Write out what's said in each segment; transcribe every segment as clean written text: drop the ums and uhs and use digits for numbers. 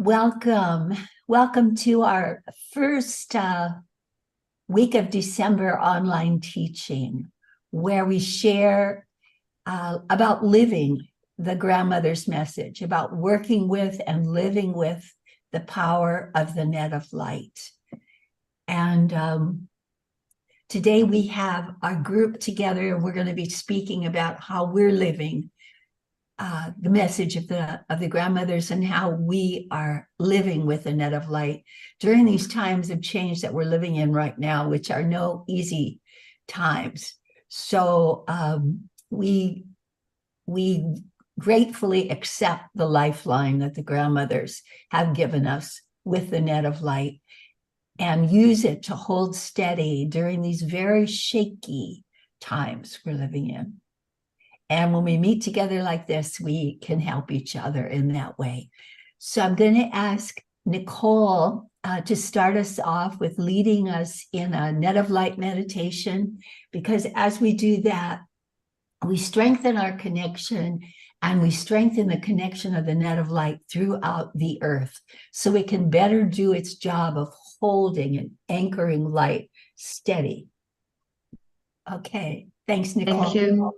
Welcome. Welcome to our first week of December online teaching, where we share about living the grandmother's message, about working with and living with the power of the net of light. And today we have our group together, and we're going to be speaking about how we're living the message of the grandmothers and how we are living with the net of light during these times of change that we're living in right now, which are no easy times. So we gratefully accept the lifeline that the grandmothers have given us with the net of light and use it to hold steady during these very shaky times we're living in. And when we meet together like this, we can help each other in that way. So I'm going to ask Nicole to start us off with leading us in a net of light meditation, because as we do that, we strengthen our connection and we strengthen the connection of the net of light throughout the earth, so it can better do its job of holding and anchoring light steady. Okay, thanks, Nicole. Thank you.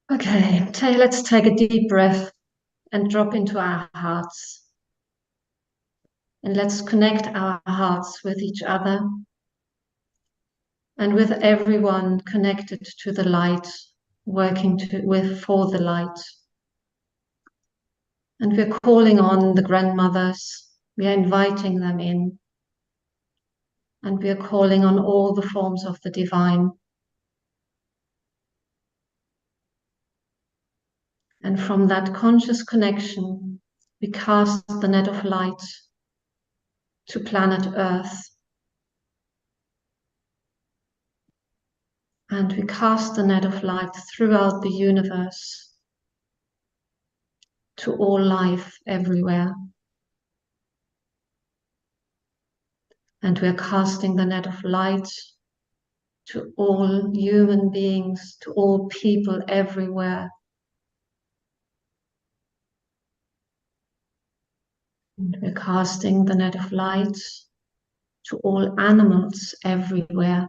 Okay, let's take a deep breath and drop into our hearts. And let's connect our hearts with each other and with everyone connected to the light, working for the light. And we're calling on the grandmothers. We are inviting them in. And we are calling on all the forms of the divine. And from that conscious connection, we cast the net of light to planet Earth. And we cast the net of light throughout the universe to all life everywhere. And we're casting the net of light to all human beings, to all people everywhere. And we're casting the net of light to all animals everywhere.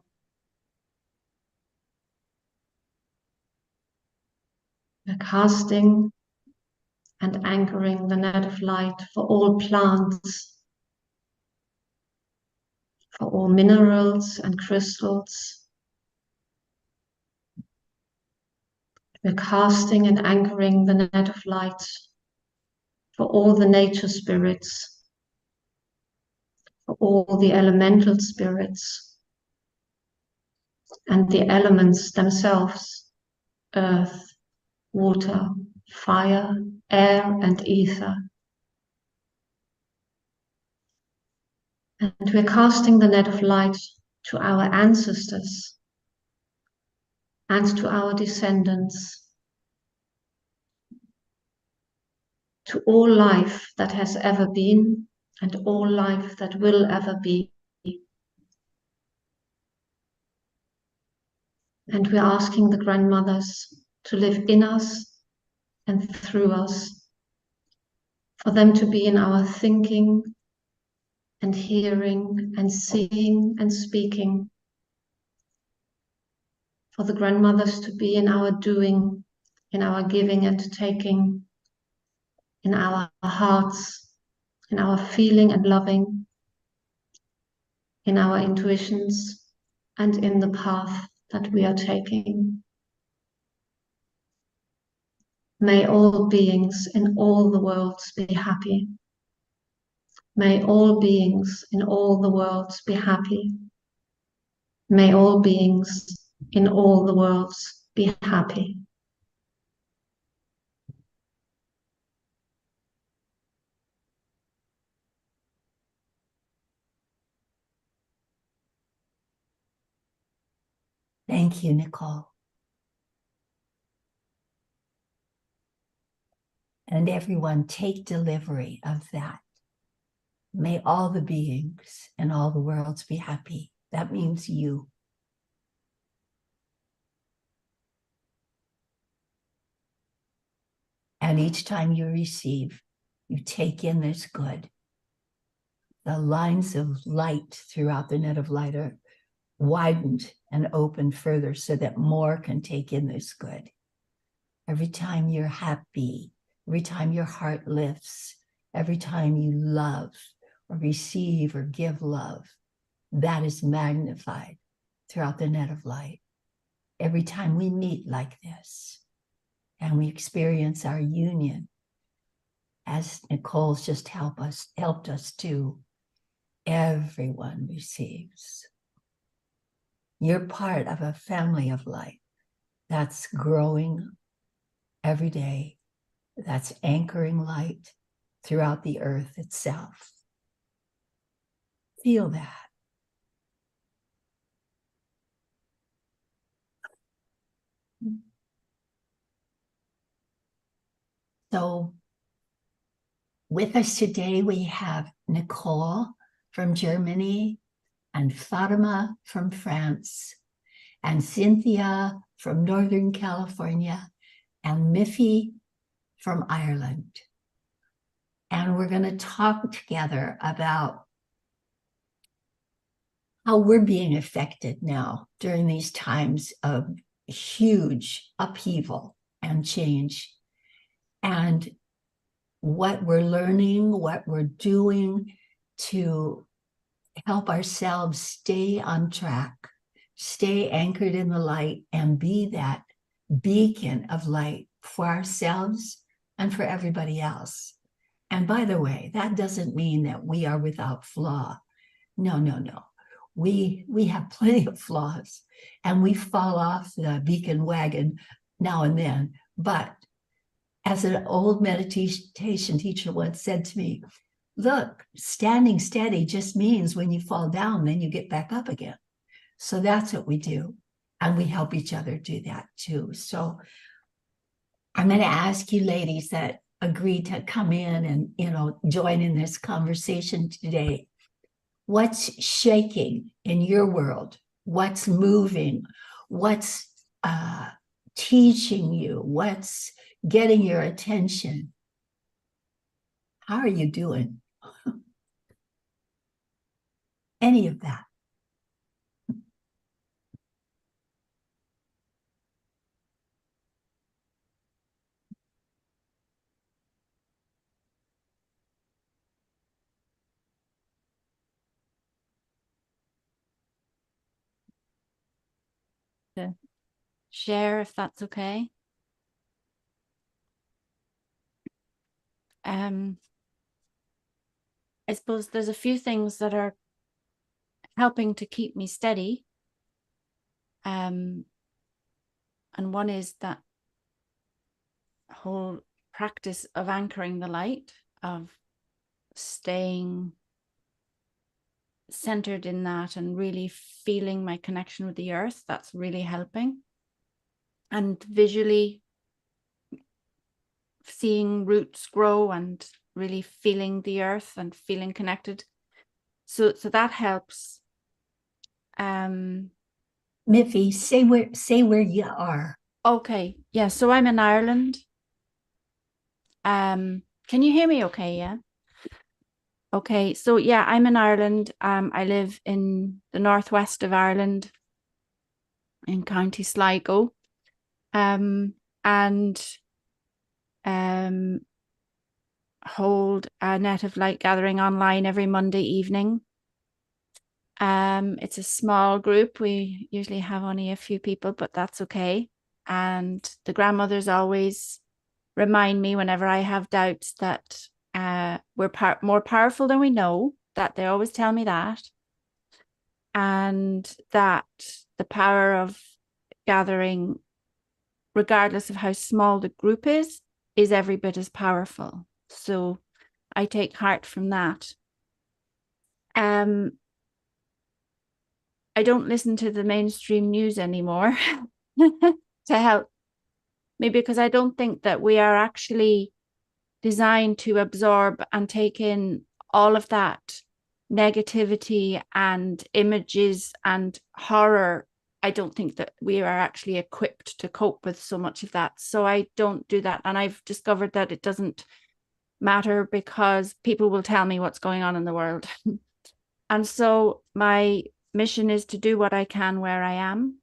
We're casting and anchoring the net of light for all plants, for all minerals and crystals. We're casting and anchoring the net of light for all the nature spirits, for all the elemental spirits, and the elements themselves, earth, water, fire, air, and ether. And we're casting the net of light to our ancestors and to our descendants, to all life that has ever been and all life that will ever be. And we're asking the grandmothers to live in us and through us, for them to be in our thinking and hearing and seeing and speaking, for the grandmothers to be in our doing, in our giving and taking, in our hearts, in our feeling and loving, in our intuitions, and in the path that we are taking. May all beings in all the worlds be happy. May all beings in all the worlds be happy. May all beings in all the worlds be happy. Thank you, Nicole. And everyone, take delivery of that. May all the beings and all the worlds be happy. That means you. And each time you receive, You take in this good. The lines of light throughout the net of light are widened and opened further so that more can take in this good. Every time you're happy, every time your heart lifts, every time you love or receive or give love, that is magnified throughout the net of light. Every time we meet like this and we experience our union, as Nicole's just helped us to, everyone receives. You're part of a family of light that's growing every day, that's anchoring light throughout the earth itself. Feel that. So with us today, we have Nicole from Germany and Fatima from France and Cynthia from Northern California and Miffy from Ireland. And we're going to talk together about how we're being affected now during these times of huge upheaval and change, and what we're learning, what we're doing to help ourselves stay on track, stay anchored in the light, and be that beacon of light for ourselves and for everybody else. And by the way, that doesn't mean that we are without flaw. No, no, no. We have plenty of flaws, and we fall off the beacon wagon now and then. But as an old meditation teacher once said to me, look, standing steady just means when you fall down, then you get back up again. So that's what we do. And we help each other do that too. So I'm going to ask you ladies that agreed to come in and, join in this conversation today. What's shaking in your world? What's moving? What's teaching you? What's getting your attention? How are you doing? Any of that. To share if that's okay. I suppose there's a few things that are helping to keep me steady. And one is that whole practice of anchoring the light, of staying centered in that and really feeling my connection with the earth. That's really helping. And visually seeing roots grow and really feeling the earth and feeling connected. So that helps. Miffy, say where you are. Okay. Yeah. So I'm in Ireland. Can you hear me okay? Yeah. Okay. So yeah, I'm in Ireland. I live in the northwest of Ireland in County Sligo. And hold a Net of Light gathering online every Monday evening. It's a small group. We usually have only a few people, but that's okay. And the grandmothers always remind me whenever I have doubts that we're more powerful than we know, that they always tell me that. And that the power of gathering, regardless of how small the group is every bit as powerful. So I take heart from that. I don't listen to the mainstream news anymore to help me, because I don't think that we are actually designed to absorb and take in all of that negativity and images and horror. I don't think that we are actually equipped to cope with so much of that. So I don't do that. And I've discovered that it doesn't matter because people will tell me what's going on in the world. And so my mission is to do what I can where I am,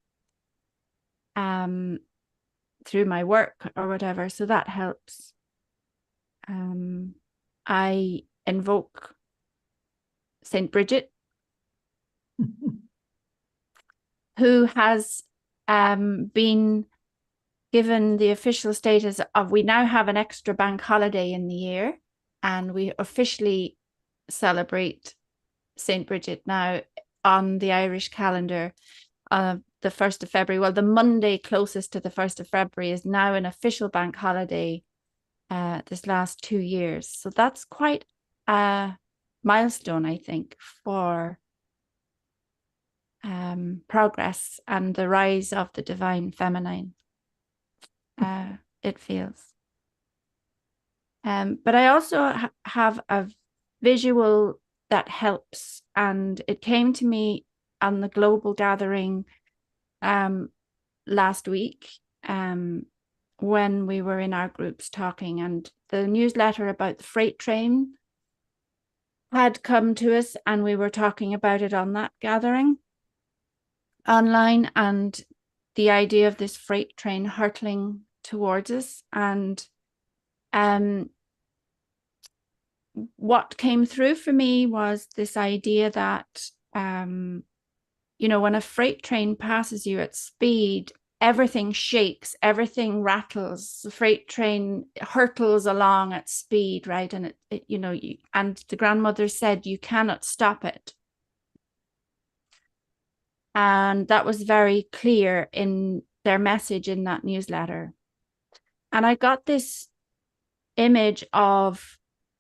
through my work or whatever. So that helps. I invoke Saint Bridget, who has been given the official status of, we now have an extra bank holiday in the year, and we officially celebrate Saint Bridget now on the Irish calendar, the 1st of February. Well, the Monday closest to the 1st of February is now an official bank holiday this last 2 years. So that's quite a milestone, I think, for progress and the rise of the divine feminine. It feels. But I also have a visual that helps, and it came to me on the global gathering last week, when we were in our groups talking, and the newsletter about the freight train had come to us, and we were talking about it on that gathering online, and the idea of this freight train hurtling towards us. And what came through for me was this idea that, you know, when a freight train passes you at speed, everything shakes, everything rattles. The freight train hurtles along at speed, right? And it you know, and the grandmother said, you cannot stop it. And that was very clear in their message in that newsletter. And I got this image of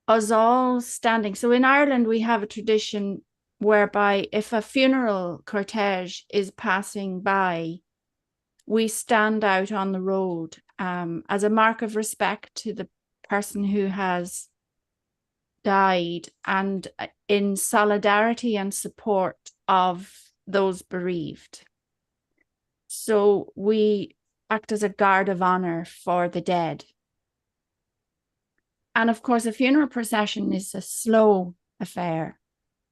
us all standing. So in Ireland, we have a tradition whereby if a funeral cortege is passing by, we stand out on the road as a mark of respect to the person who has died, and in solidarity and support of those bereaved. So we act as a guard of honor for the dead. And of course, a funeral procession is a slow affair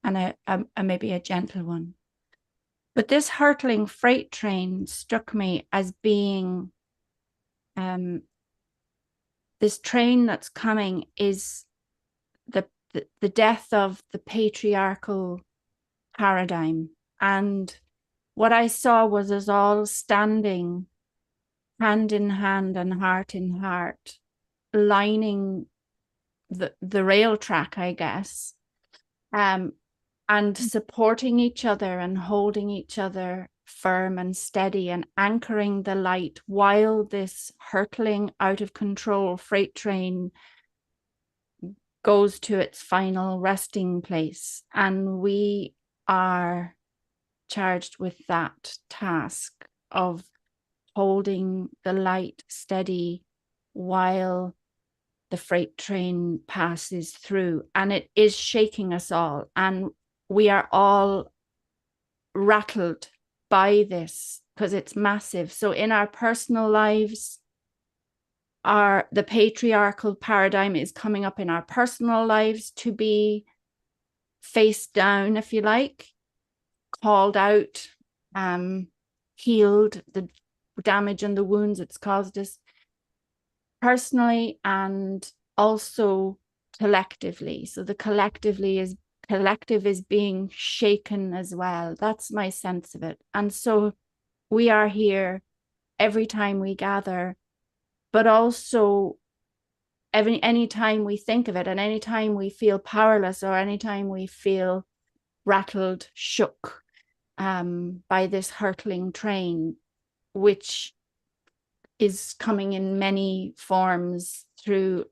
and a maybe a gentle one. But this hurtling freight train struck me as being, this train that's coming is the death of the patriarchal paradigm. And what I saw was us all standing hand in hand and heart in heart, lining the rail track, I guess, and supporting each other and holding each other firm and steady and anchoring the light while this hurtling out of control freight train goes to its final resting place. And we are charged with that task of holding the light steady while the freight train passes through. And it is shaking us all, and we are all rattled by this because it's massive. So in our personal lives, the patriarchal paradigm is coming up in our personal lives to be face down, if you like, called out, healed, the damage and the wounds it's caused us personally and also collectively. So the collective is being shaken as well. That's my sense of it. And so we are here every time we gather, but also any time we think of it, and any time we feel powerless, or any time we feel rattled, shook by this hurtling train, which is coming in many forms through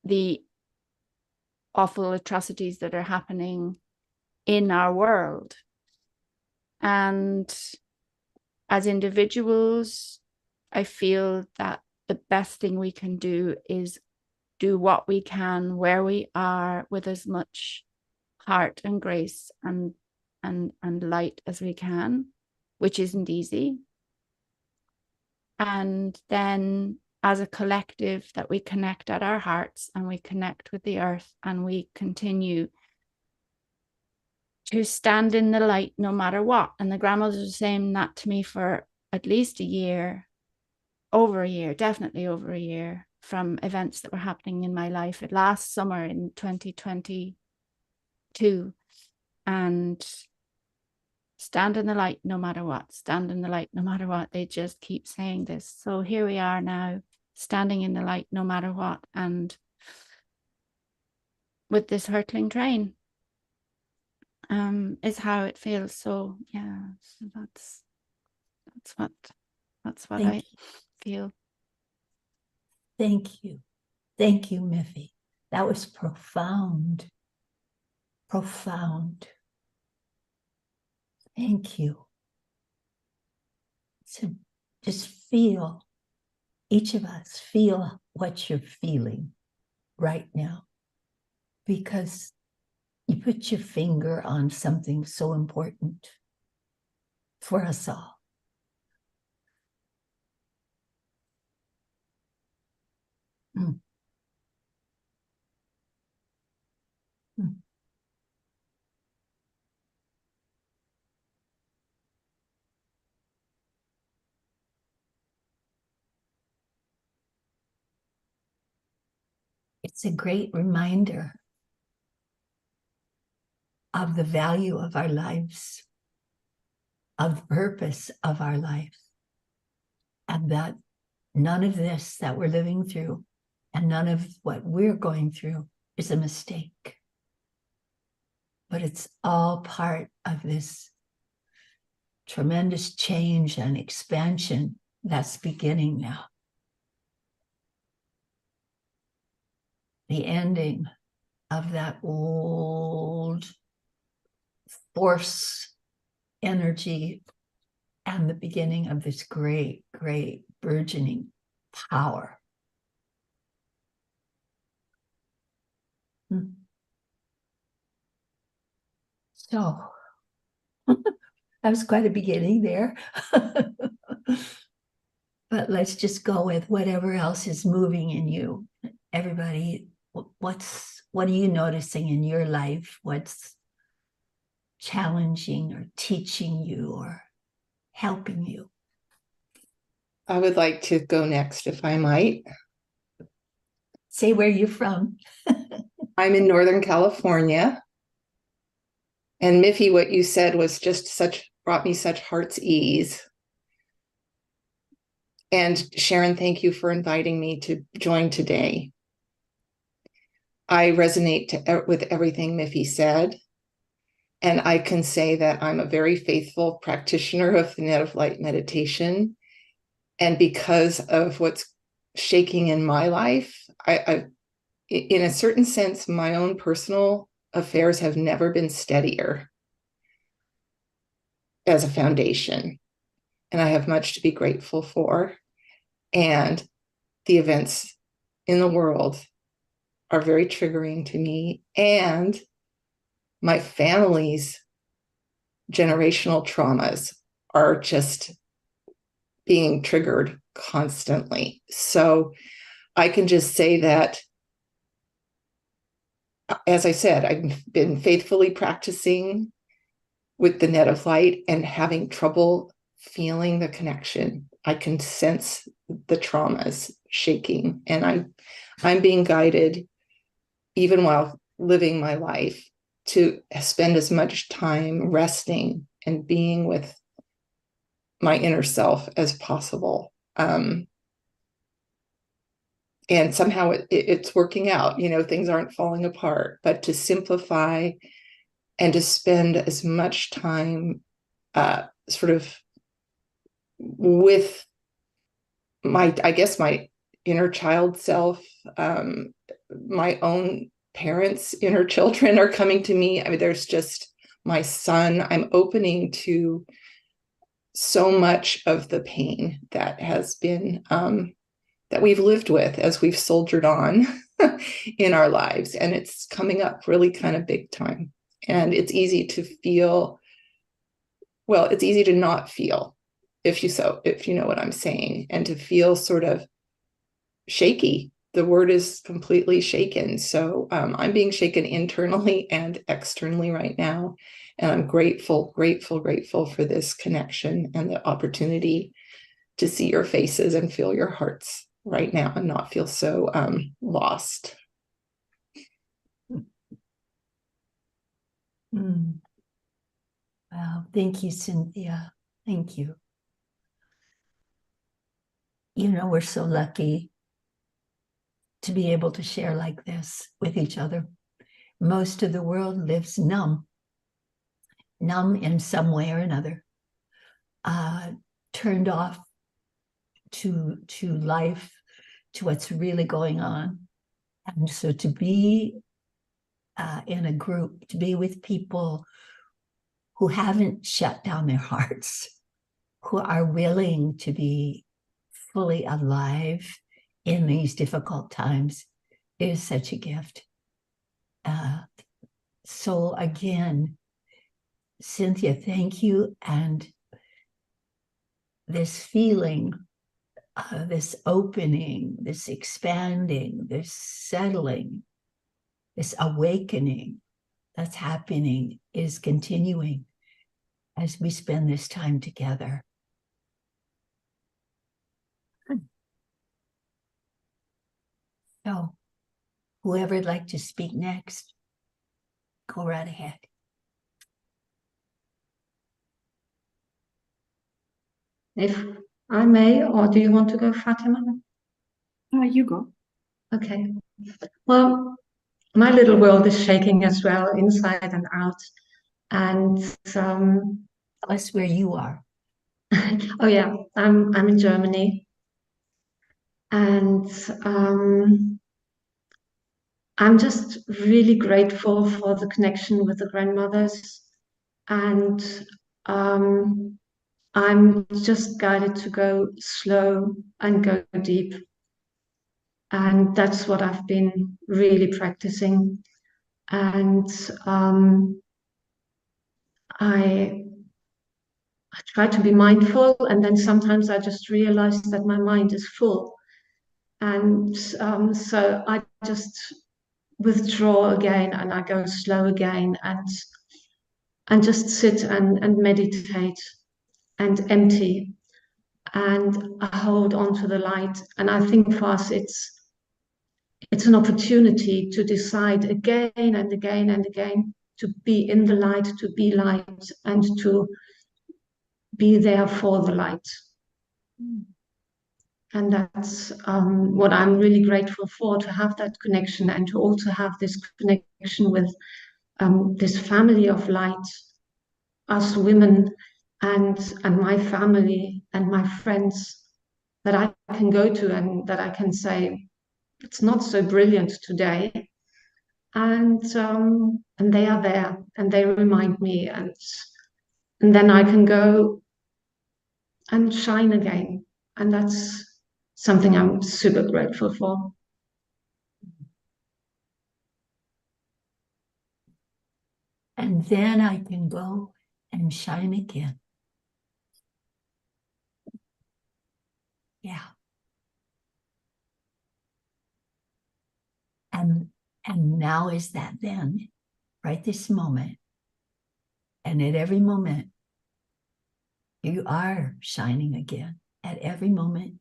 the awful atrocities that are happening in our world. And as individuals, I feel that the best thing we can do is do what we can where we are with as much heart and grace and light as we can, which isn't easy. And then as a collective, that we connect at our hearts and we connect with the earth, and we continue to stand in the light no matter what. And the grandmothers were saying that to me for at least a year, over a year, definitely over a year, from events that were happening in my life last summer in 2022. And stand in the light no matter what, stand in the light no matter what. They just keep saying this. So here we are now, standing in the light no matter what, and with this hurtling train is how it feels. So yeah, so that's what I feel. Thank you. Thank you, Miffy. That was profound. Profound. Thank you. So just feel, each of us, feel what you're feeling right now, because you put your finger on something so important for us all. Mm. Mm. It's a great reminder of the value of our lives, of the purpose of our lives, and that none of this that we're living through and none of what we're going through is a mistake. But it's all part of this tremendous change and expansion that's beginning now. The ending of that old force energy and the beginning of this great, great burgeoning power. So that was quite a beginning there. But let's just go with whatever else is moving in you. Everybody, what are you noticing in your life? What's challenging or teaching you or helping you? I would like to go next, if I might. Say where you're from. I'm in Northern California. And Miffy, what you said was just brought me such heart's ease. And Sharon, thank you for inviting me to join today. I resonate with everything Miffy said. And I can say that I'm a very faithful practitioner of the net of light meditation. And because of what's shaking in my life, I in a certain sense, my own personal affairs have never been steadier as a foundation. And I have much to be grateful for. And the events in the world are very triggering to me. And my family's generational traumas are just being triggered constantly. So I can just say that, as I said, I've been faithfully practicing with the net of light and having trouble feeling the connection. I can sense the traumas shaking, and I'm being guided, even while living my life, to spend as much time resting and being with my inner self as possible. And somehow it's working out, things aren't falling apart, but to simplify and to spend as much time sort of with my inner child self. My own parents' inner children are coming to me. I mean, there's just my son. I'm opening to so much of the pain that has been that we've lived with as we've soldiered on in our lives, and it's coming up really kind of big time. And it's easy to feel, well, it's easy to not feel, if you know what I'm saying, and to feel sort of shaky. The word is completely shaken. So I'm being shaken internally and externally right now. And I'm grateful, grateful, grateful for this connection and the opportunity to see your faces and feel your hearts right now and not feel so lost. Mm. Wow. Thank you, Cynthia. Thank you. You know, we're so lucky to be able to share like this with each other. Most of the world lives numb in some way or another, turned off to life, to what's really going on. And so to be in a group, to be with people who haven't shut down their hearts, who are willing to be fully alive in these difficult times, is such a gift. So again, Cynthia, thank you. And this feeling, this opening, this expanding, this settling, this awakening that's happening is continuing as we spend this time together. So, whoever'd like to speak next, go right ahead. If I may, or do you want to go, Fatima? You go. Okay. Well, my little world is shaking as well, inside and out. And Tell us where you are. oh yeah, I'm in Germany, and I'm just really grateful for the connection with the grandmothers, and um, I'm just guided to go slow and go deep, and that's what I've been really practicing. And I try to be mindful, and then sometimes I just realize that my mind is full, and so I just withdraw again, and I go slow again, and just sit and meditate and empty, and I hold on to the light. And I think for us, it's an opportunity to decide again and again and again to be in the light, to be light, and to be there for the light. And that's what I'm really grateful for, to have that connection, and to also have this connection with this family of light, us women, and my family and my friends that I can go to, and that I can say, it's not so brilliant today. And they are there, and they remind me, and then I can go and shine again. And that's something I'm super grateful for. And then I can go and shine again. Yeah. And now is that then, right this moment. And at every moment, you are shining again. At every moment,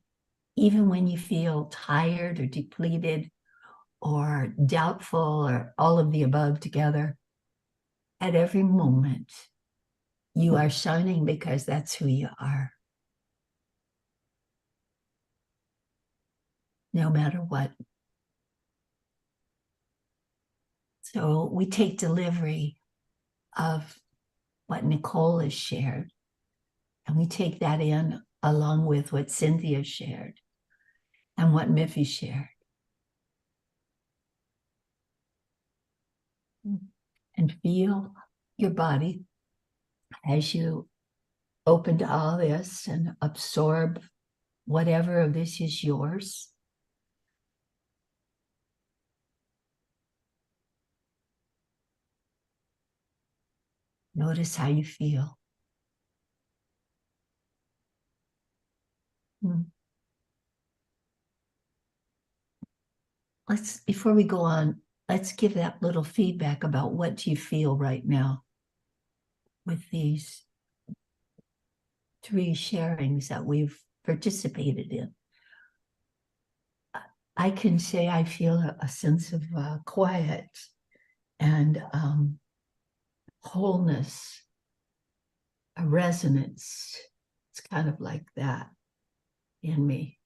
even when you feel tired or depleted or doubtful or all of the above together, at every moment, you are shining because that's who you are. No matter what. So we take delivery of what Nicole has shared, and we take that in along with what Cynthia shared and what Miffy shared. And feel your body as you open to all this and absorb whatever of this is yours. Notice how you feel. let's, before we go on, let's give that little feedback about what do you feel right now with these 3 sharings that we've participated in. I can say I feel a sense of quiet and wholeness, a resonance. It's kind of like that in me.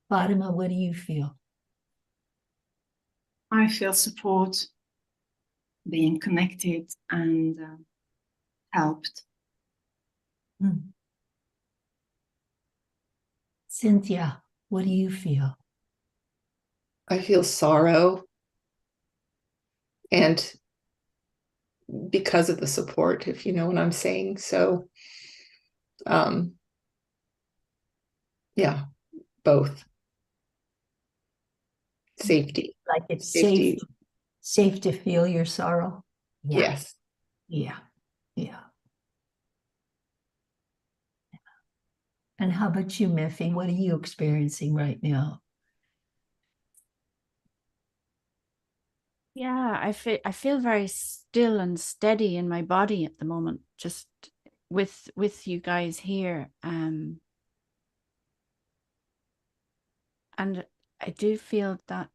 Fatima, what do you feel? I feel support, being connected and helped. Cynthia, what do you feel? I feel sorrow, and because of the support, if you know what I'm saying. So yeah, both. Safety. Like it's Safety. safe to feel your sorrow? Yeah. Yes. Yeah. Yeah. And how about you, Miffy? What are you experiencing right now? Yeah, I feel very still and steady in my body at the moment, just with you guys here. And I do feel that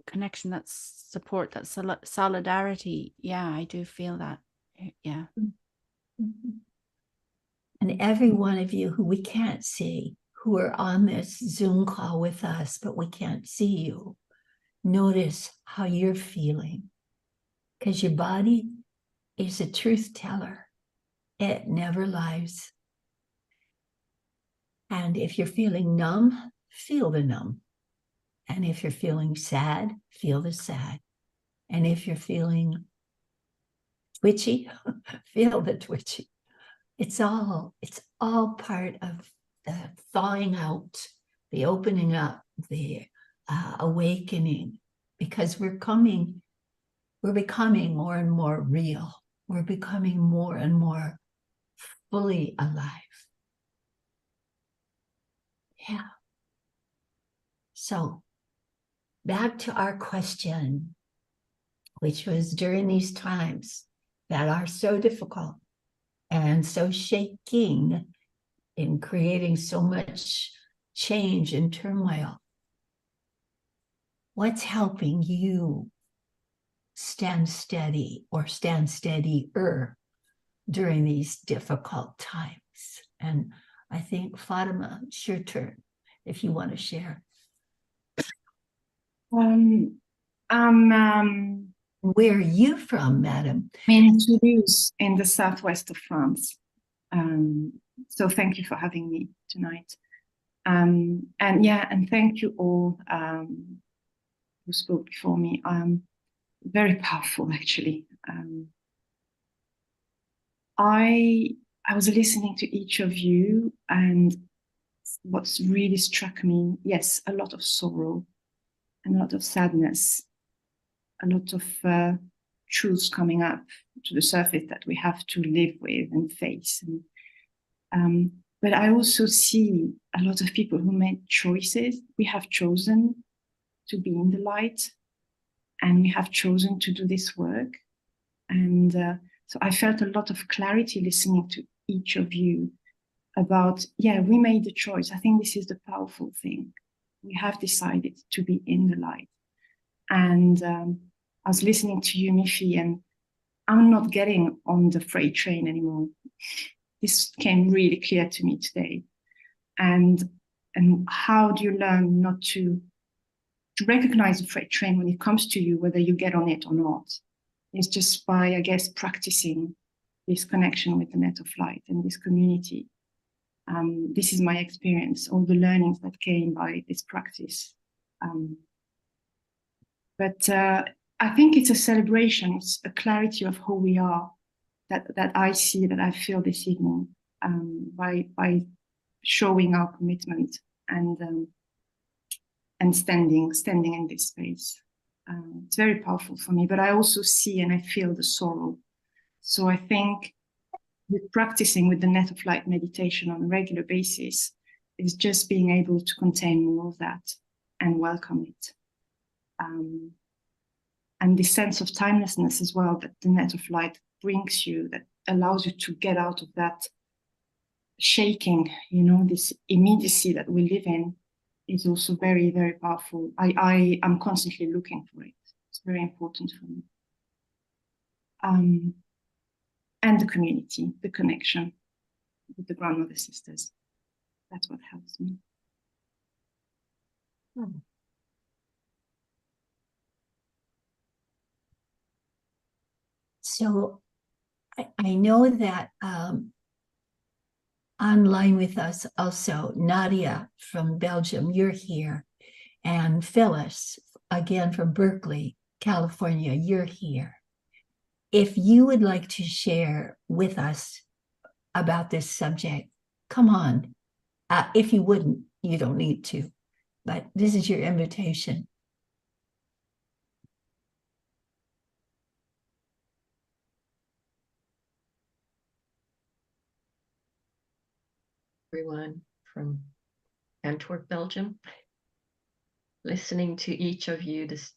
connection, that support, that solidarity. Yeah, I do feel that. Yeah. And every one of you who we can't see, who are on this Zoom call with us, but we can't see you, notice how you're feeling, because your body is a truth teller. It never lies. And if you're feeling numb, feel the numb. And if you're feeling sad, feel the sad. And if you're feeling twitchy, feel the twitchy. It's all part of the thawing out, the opening up, the awakening, because we're becoming more and more real. We're becoming more and more fully alive. Yeah. So back to our question, which was during these times that are so difficult and so shaking in creating so much change and turmoil, what's helping you stand steady or stand steadier during these difficult times? And I think, Fatima, it's your turn if you want to share. Where are you from, madam? In Toulouse, in the southwest of France. So thank you for having me tonight. And thank you all who spoke before me. Very powerful, actually. I was listening to each of you, and what's really struck me, yes, a lot of sorrow, and a lot of sadness, a lot of truths coming up to the surface that we have to live with and face. But I also see a lot of people who made choices. We have chosen to be in the light, and we have chosen to do this work. And so I felt a lot of clarity listening to each of you about, we made the choice. I think this is the powerful thing. We have decided to be in the light. And I was listening to you, Miffy, and I'm not getting on the freight train anymore. This came really clear to me today. And how do you learn not to recognize the freight train when it comes to you, whether you get on it or not? It's just by, I guess, practicing this connection with the net of light and this community. This is my experience, all the learnings that came by this practice. But I think it's a celebration. It's a clarity of who we are that I see, that I feel this evening by showing our commitment and standing in this space. It's very powerful for me, but I also see and I feel the sorrow. So I think with practicing with the net of light meditation on a regular basis, is just being able to contain more of that and welcome it. And the sense of timelessness as well that the net of light brings you, that allows you to get out of that shaking, this immediacy that we live in, is also very, very powerful. I am constantly looking for it. It's very important for me. And the community, the connection with the grandmother sisters. That's what helps me. So I know that online with us also, Nadia from Belgium, you're here, and Phyllis, again from Berkeley, California, you're here. If you would like to share with us about this subject, come on. If you wouldn't, you don't need to, but this is your invitation. Everyone from Antwerp, Belgium. Listening to each of you, this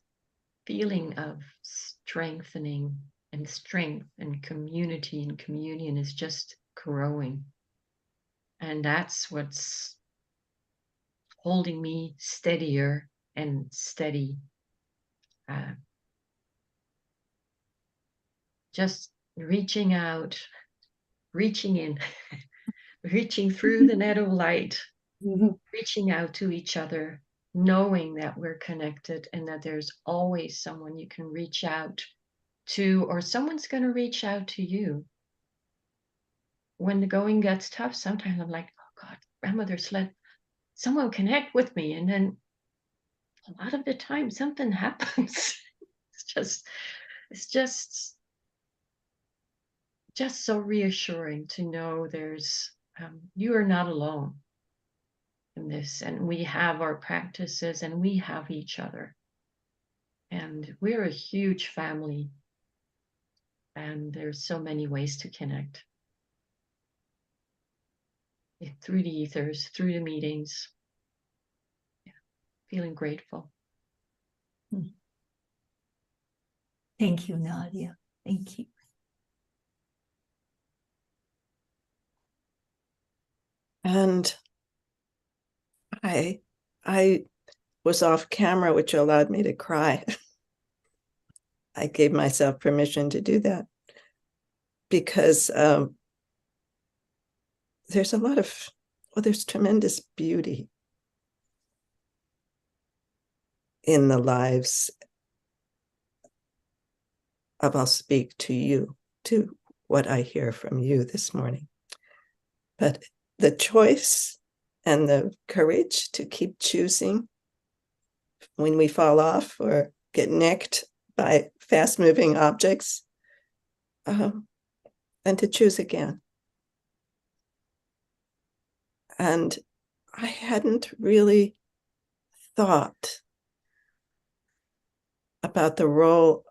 feeling of strengthening and strength and community and communion is just growing. And that's what's holding me steadier and steady. Just reaching out, reaching in, reaching through the net of light, reaching out to each other, knowing that we're connected and that there's always someone you can reach out to, or someone's going to reach out to you. When the going gets tough, sometimes I'm like, oh God, grandmother's let someone connect with me. And then a lot of the time something happens. It's just so reassuring to know there's, you are not alone in this, and we have our practices and we have each other, and we're a huge family, and there's so many ways to connect through the ethers, through the meetings. Yeah, feeling grateful. Thank you, Nadia. Thank you. And I was off camera, which allowed me to cry. I gave myself permission to do that because there's there's tremendous beauty in the lives of, I'll speak to you, to what I hear from you this morning. But the choice and the courage to keep choosing when we fall off or get nicked by fast-moving objects, and to choose again. And I hadn't really thought about the role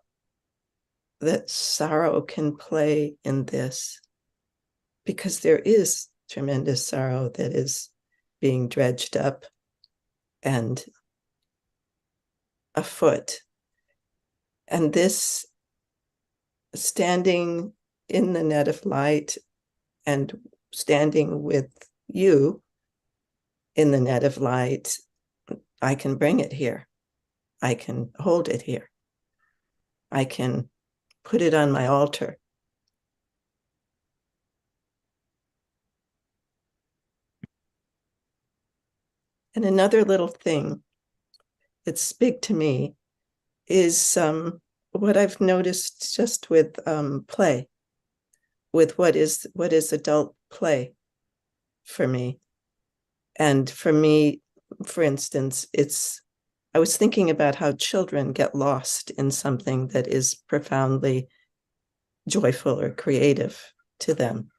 that sorrow can play in this, because there is tremendous sorrow that is being dredged up and afoot. And this standing in the net of light and standing with you in the net of light, I can bring it here. I can hold it here. I can put it on my altar. And another little thing that's big to me is what I've noticed just with play, with what is adult play for me. And for me, for instance, I was thinking about how children get lost in something that is profoundly joyful or creative to them.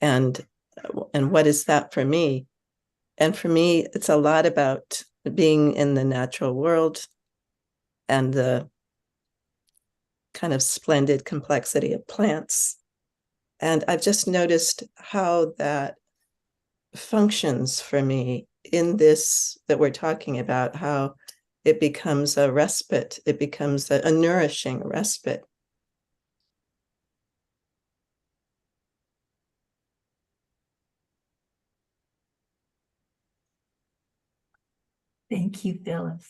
And what is that for me? And for me, it's a lot about being in the natural world and the kind of splendid complexity of plants. And I've just noticed how that functions for me in this that we're talking about, how it becomes a respite, it becomes a nourishing respite. Thank you, Phyllis.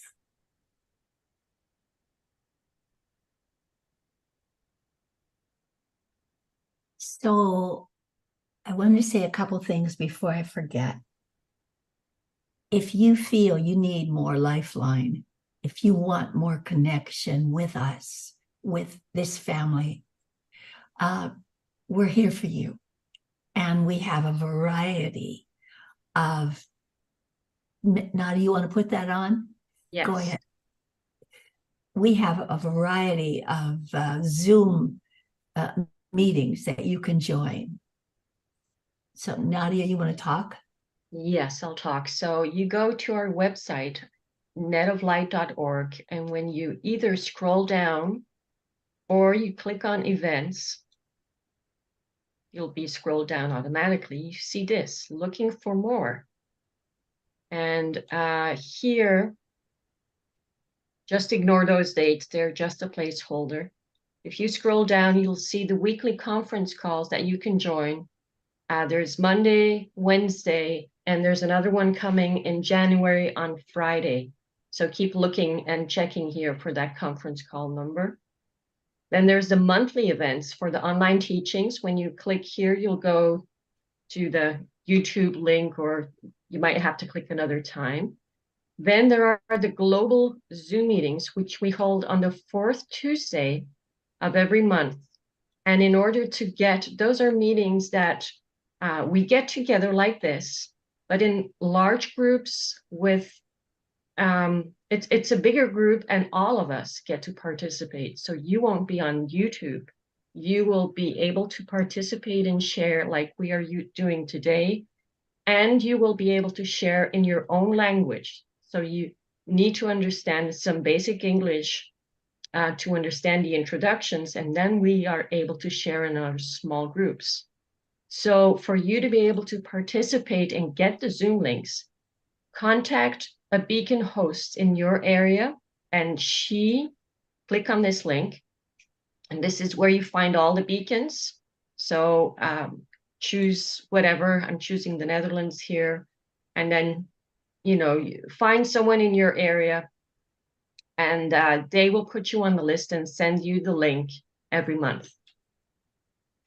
So I want to say a couple things before I forget. If you feel you need more Lifeline, if you want more connection with us, with this family, we're here for you. And we have a variety of, Nadia, you want to put that on? Yes. Go ahead. We have a variety of Zoom meetings that you can join. So Nadia, you want to talk? Yes, I'll talk. So you go to our website, netoflight.org, and when you either scroll down or you click on events, you'll be scrolled down automatically. You see this, looking for more. And here, just ignore those dates. They're just a placeholder. If you scroll down, you'll see the weekly conference calls that you can join. There's Monday, Wednesday, and there's another one coming in January on Friday. So keep looking and checking here for that conference call number. Then there's the monthly events for the online teachings. When you click here, you'll go to the YouTube link, or you might have to click another time. Then there are the global Zoom meetings, which we hold on the 4th Tuesday of every month. And in order to get, those are meetings that we get together like this, but in large groups with, it's a bigger group and all of us get to participate. So you won't be on YouTube. You will be able to participate and share like we are doing today. And you will be able to share in your own language. So you need to understand some basic English to understand the introductions, and then we are able to share in our small groups. So for you to be able to participate and get the Zoom links, contact a beacon host in your area, and click on this link, and this is where you find all the beacons. So choose whatever. I'm choosing the Netherlands here, and then find someone in your area, and they will put you on the list and send you the link every month.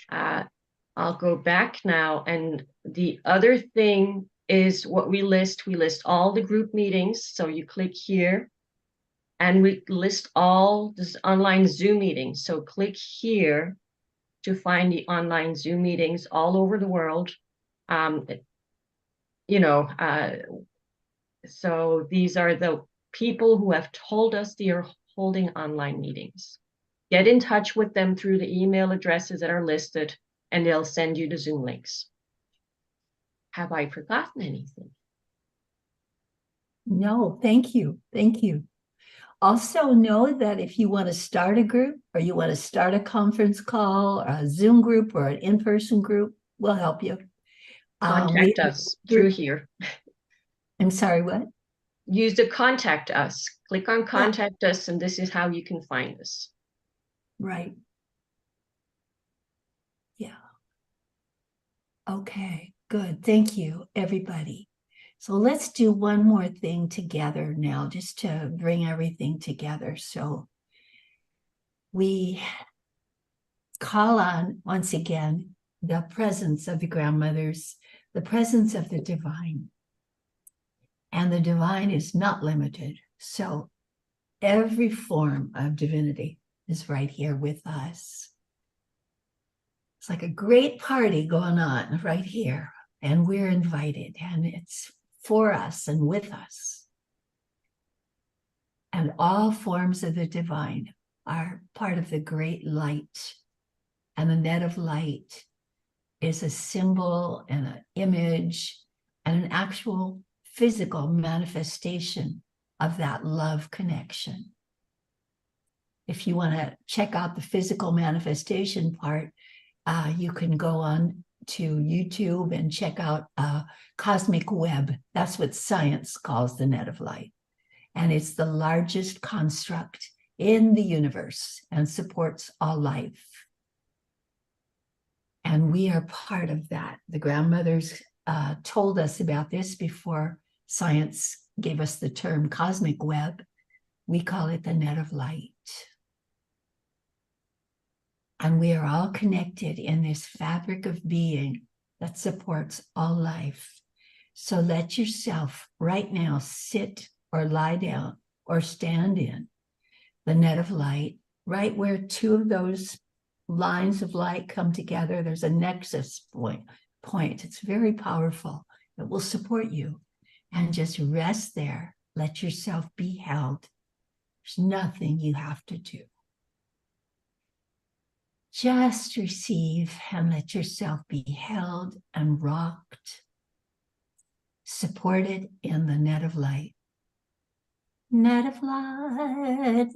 I'll go back now, and the other thing is what we list. We list all the group meetings. So you click here, and we list all this online Zoom meetings. So click here to find the online Zoom meetings all over the world. So these are the people who have told us they are holding online meetings. Get in touch with them through the email addresses that are listed, and they'll send you the Zoom links. Have I forgotten anything? No, thank you. Thank you. Also know that if you want to start a group, or you want to start a conference call, or a Zoom group, or an in-person group, we'll help you. Contact us through here. I'm sorry, what? Use the contact us. Click on contact us, and this is how you can find us. Right. Yeah. Okay, good. Thank you, everybody. So let's do one more thing together now, just to bring everything together. So we call on, once again, the presence of the grandmothers, the presence of the divine. And the divine is not limited. So every form of divinity is right here with us. It's like a great party going on right here, and we're invited, and it's for us and with us. And all forms of the divine are part of the great light. And the net of light is a symbol and an image and an actual physical manifestation of that love connection. If you want to check out the physical manifestation part, you can go on to YouTube and check out cosmic web. That's what science calls the net of light. And it's the largest construct in the universe and supports all life. And we are part of that. The grandmothers told us about this before science gave us the term cosmic web. We call it the net of light. And we are all connected in this fabric of being that supports all life. So let yourself right now sit or lie down or stand in the net of light, right where two of those lines of light come together. There's a nexus point. It's very powerful. It will support you. And just rest there. Let yourself be held. There's nothing you have to do. Just receive and let yourself be held and rocked, supported in the net of light. Net of light,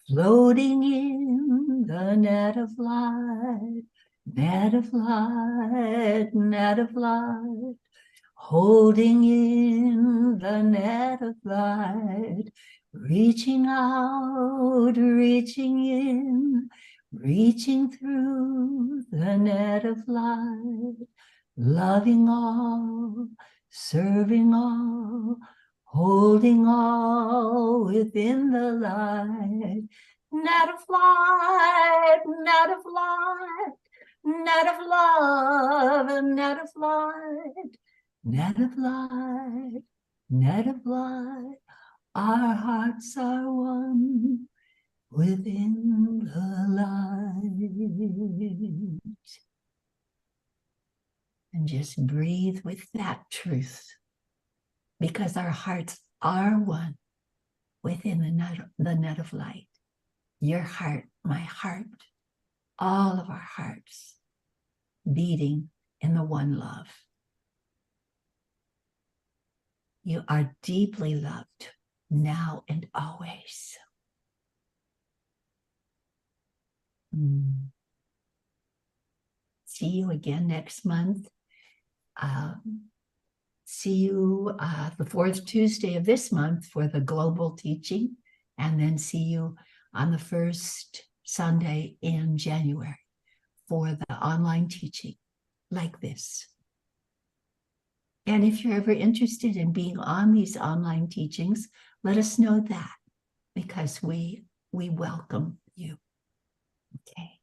floating in the net of light, net of light, net of light, holding in the net of light, reaching out, reaching in, reaching through the net of light, loving all, serving all, holding all within the light. Net of light, net of light, net of love, net of light, net of light, net of light. Our hearts are one within the light. And just breathe with that truth, because our hearts are one within the net of light. Your heart, my heart, all of our hearts beating in the one love. You are deeply loved now and always. See you again next month. See you the fourth Tuesday of this month for the global teaching, and then see you on the first Sunday in January for the online teaching like this. And if you're ever interested in being on these online teachings, let us know that, because we welcome you. Okay.